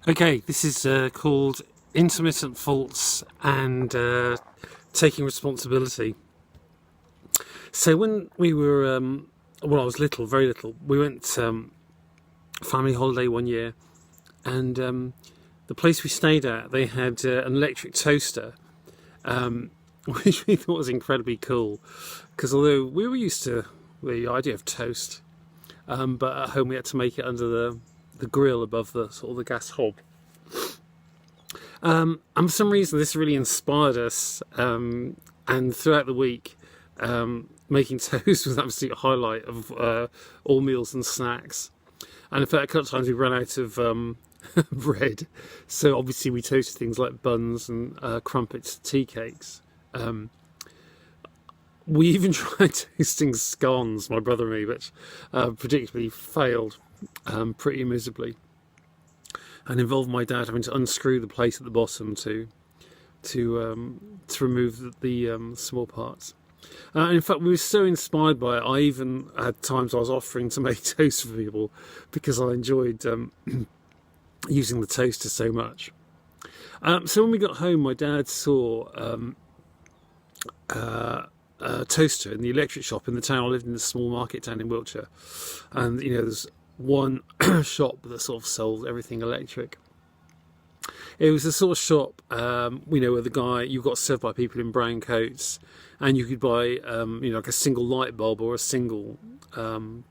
Okay, this is called intermittent faults and taking responsibility. So when we were, when I was little, very little, we went family holiday one year, and the place we stayed at, they had an electric toaster, which we thought was incredibly cool, because although we were used to the idea of toast, but at home we had to make it under the grill above the sort of the gas hob. And for some reason, this really inspired us. And throughout the week, making toast was an absolute highlight of all meals and snacks. And in fact, a couple of times we ran out of bread, so obviously we toasted things like buns and crumpets, tea cakes. We even tried toasting scones, my brother and me, which predictably failed pretty miserably, and involved my dad having to unscrew the plate at the bottom to remove the small parts. In fact, we were so inspired by it, I even had times I was offering to make toast for people because I enjoyed using the toaster so much. So when we got home, my dad saw a toaster in the electric shop in the town. I lived in a small market town in Wiltshire, and there's one shop that sort of sold everything electric. It was the sort of shop, where the guy, you got served by people in brown coats, and you could buy, like a single light bulb or a single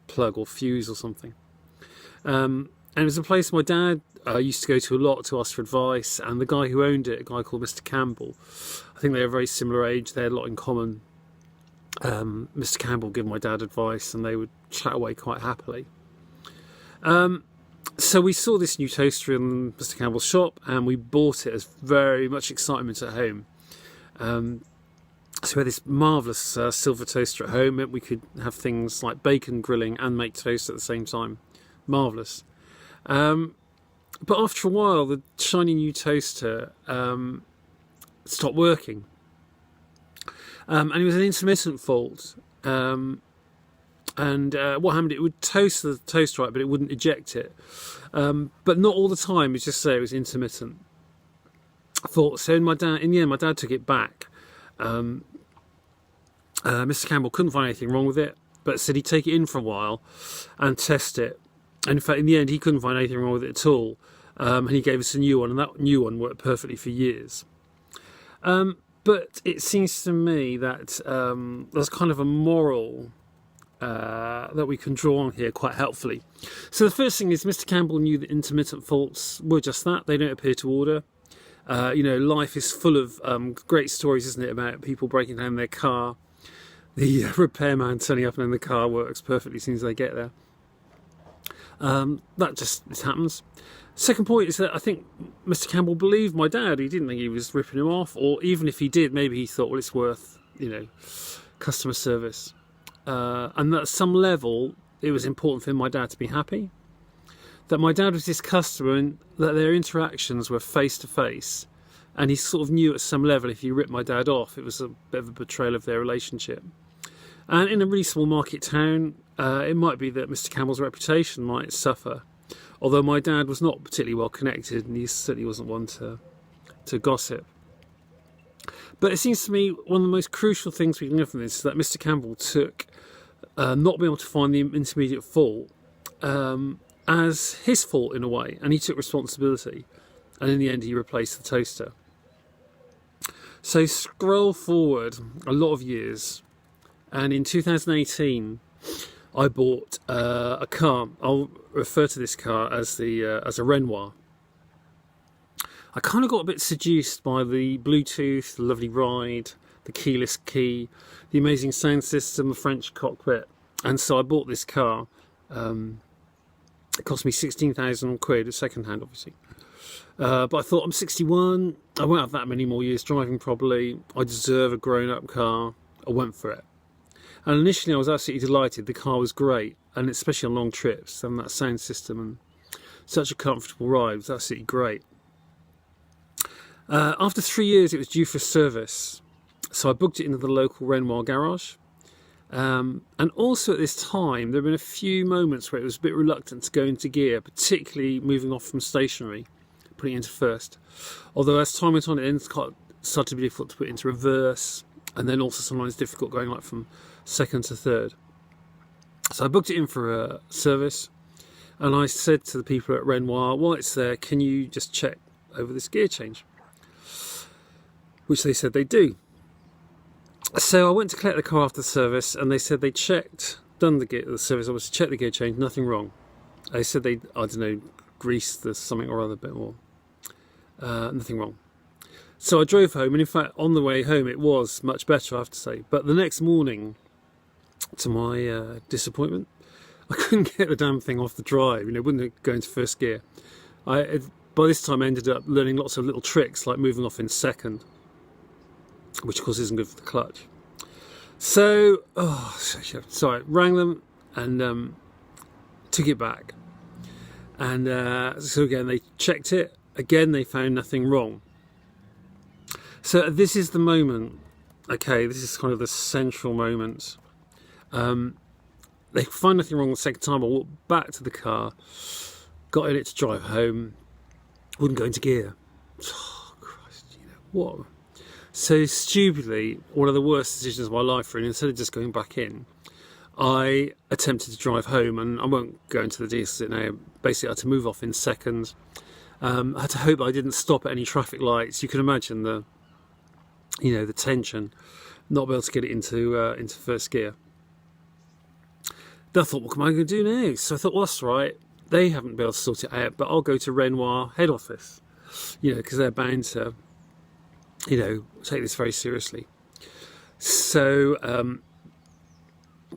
plug or fuse or something. And it was a place my dad used to go to a lot to ask for advice, and the guy who owned it, a guy called Mr. Campbell, I think they were a very similar age, they had a lot in common. Mr. Campbell gave my dad advice, and they would chat away quite happily. So we saw this new toaster in Mr. Campbell's shop, and we bought it as very much excitement at home. So we had this marvellous silver toaster at home. We could have things like bacon grilling and make toast at the same time. Marvellous. But after a while, the shiny new toaster stopped working. And it was an intermittent fault. And what happened, it would toast the toast right, but it wouldn't eject it. But not all the time, it's just say it was intermittent. I thought, so in the end, my dad took it back. Mr. Campbell couldn't find anything wrong with it, but said he'd take it in for a while and test it. And in fact, in the end, he couldn't find anything wrong with it at all. And he gave us a new one, and that new one worked perfectly for years. But it seems to me that there's kind of a moral that we can draw on here quite helpfully. So the first thing is, Mr. Campbell knew that intermittent faults were just that. They don't appear to order. Life is full of great stories, isn't it, about people breaking down their car, the repairman turning up and then the car works perfectly as soon as they get there. That just happens. Second point is that I think Mr. Campbell believed my dad. He didn't think he was ripping him off, or even if he did, maybe he thought, well, it's worth, customer service. And at some level, it was important for my dad to be happy. That my dad was his customer, and that their interactions were face to face. And he sort of knew at some level, if you ripped my dad off, it was a bit of a betrayal of their relationship. And in a really small market town, it might be that Mr. Campbell's reputation might suffer. Although my dad was not particularly well connected, and he certainly wasn't one to gossip. But it seems to me one of the most crucial things we can learn from this is that Mr. Campbell took not being able to find the intermediate fault as his fault in a way, and he took responsibility. And in the end, he replaced the toaster. So scroll forward a lot of years, and in 2018, I bought a car. I'll refer to this car as as a Renoir. I kind of got a bit seduced by the Bluetooth, the lovely ride, the keyless key, the amazing sound system, the French cockpit, and so I bought this car. It cost me 16,000 quid, second hand, obviously. But I thought, I'm 61, I won't have that many more years driving probably. I deserve a grown-up car. I went for it. And initially I was absolutely delighted. The car was great, and especially on long trips, and that sound system and such a comfortable ride was absolutely great. After 3 years it was due for service, so I booked it into the local Renoir garage. And also at this time there have been a few moments where it was a bit reluctant to go into gear, particularly moving off from stationary, putting it into first. Although as time went on, it then started to be difficult to put into reverse, and then also sometimes difficult going like from second to third. So I booked it in for a service, and I said to the people at Renoir, while it's there, can you just check over this gear change? Which they said they do. So I went to collect the car after the service, and they said they done the service, obviously checked the gear change, nothing wrong. They said they, I don't know, greased the something or other a bit more. Nothing wrong. So I drove home, and in fact, on the way home, it was much better, I have to say. But the next morning, to my disappointment, I couldn't get the damn thing off the drive. It wouldn't go into first gear. By this time, I ended up learning lots of little tricks, like moving off in second, which of course isn't good for the clutch. So, I rang them and took it back. And so again, they checked it. Again, they found nothing wrong. So this is the moment. Okay, this is kind of the central moment. They find nothing wrong the second time. I walked back to the car, got in it to drive home, wouldn't go into gear. Oh, Christ, what? So stupidly, one of the worst decisions of my life, really, instead of just going back in, I attempted to drive home, and I won't go into the details now. Basically, I had to move off in seconds. I had to hope I didn't stop at any traffic lights. You can imagine the tension, not be able to get it into first gear. Then I thought, what am I going to do now? So I thought, well, that's right. They haven't been able to sort it out, but I'll go to Renoir head office, because they're bound to, take this very seriously. So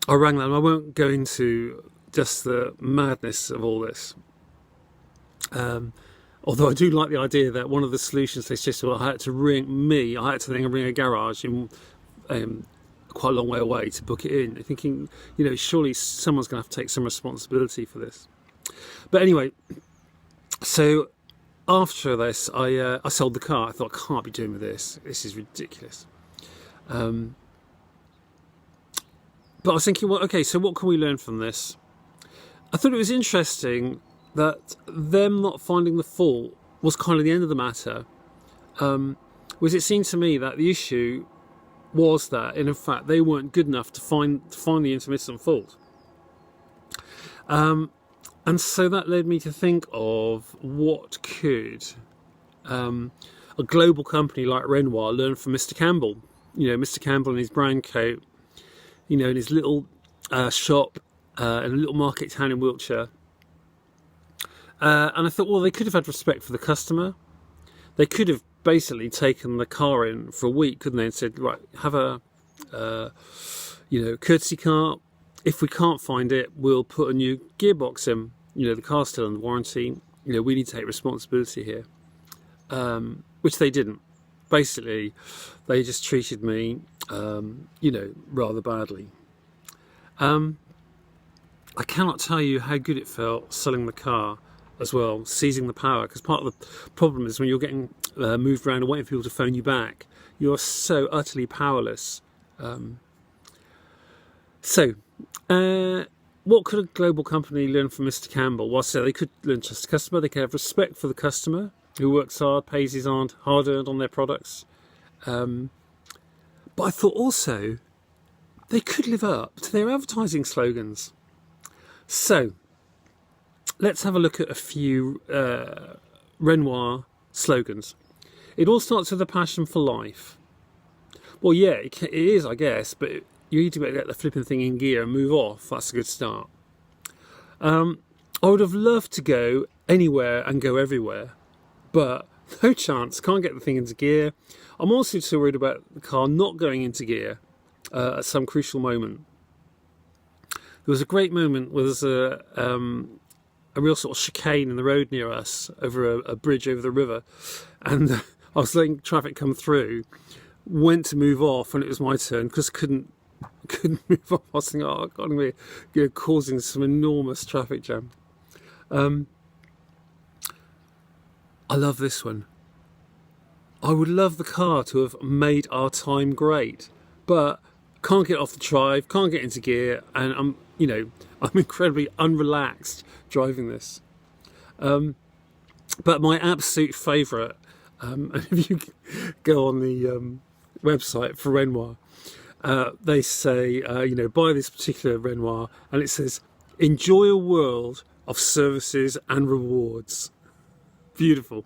I rang them. I won't go into just the madness of all this. Although I do like the idea that one of the solutions they suggested, I had to then ring a garage in quite a long way away to book it in. Thinking, surely someone's going to have to take some responsibility for this. But anyway, so after this, I sold the car. I thought, I can't be doing with this. This is ridiculous. But I was thinking, well, okay, so what can we learn from this? I thought it was interesting that them not finding the fault was kind of the end of the matter. Was it seemed to me that the issue was that, in fact, they weren't good enough to find the intermittent fault. And so that led me to think of what could a global company like Renoir learn from Mr. Campbell. Mr. Campbell in his brown coat, in his little shop in a little market town in Wiltshire. And I thought, well, they could have had respect for the customer. They could have basically taken the car in for a week, couldn't they, and said, right, have a courtesy car. If we can't find it, we'll put a new gearbox in. The car's still under warranty. We need to take responsibility here. Which they didn't. Basically, they just treated me, rather badly. I cannot tell you how good it felt selling the car as well, seizing the power, because part of the problem is when you're getting moved around and waiting for people to phone you back, you're so utterly powerless. What could a global company learn from Mr. Campbell? Well, so they could learn to trust the customer. They could have respect for the customer who works hard, pays his hard-earned on their products. But I thought also they could live up to their advertising slogans. So let's have a look at a few Renoir slogans. It all starts with a passion for life. Well, yeah, it is, I guess, but you need to get the flipping thing in gear and move off. That's a good start. I would have loved to go anywhere and go everywhere, but no chance. Can't get the thing into gear. I'm also too worried about the car not going into gear at some crucial moment. There was a great moment where there's a real sort of chicane in the road near us over a bridge over the river, and I was letting traffic come through, went to move off, and it was my turn because couldn't move off. I was thinking, oh God, we're causing some enormous traffic jam. I love this one. I would love the car to have made our time great, but can't get off the drive, can't get into gear, and I'm incredibly unrelaxed driving this. But my absolute favourite, and if you go on the website for Renoir, they say, buy this particular Renoir, and it says, enjoy a world of services and rewards. Beautiful.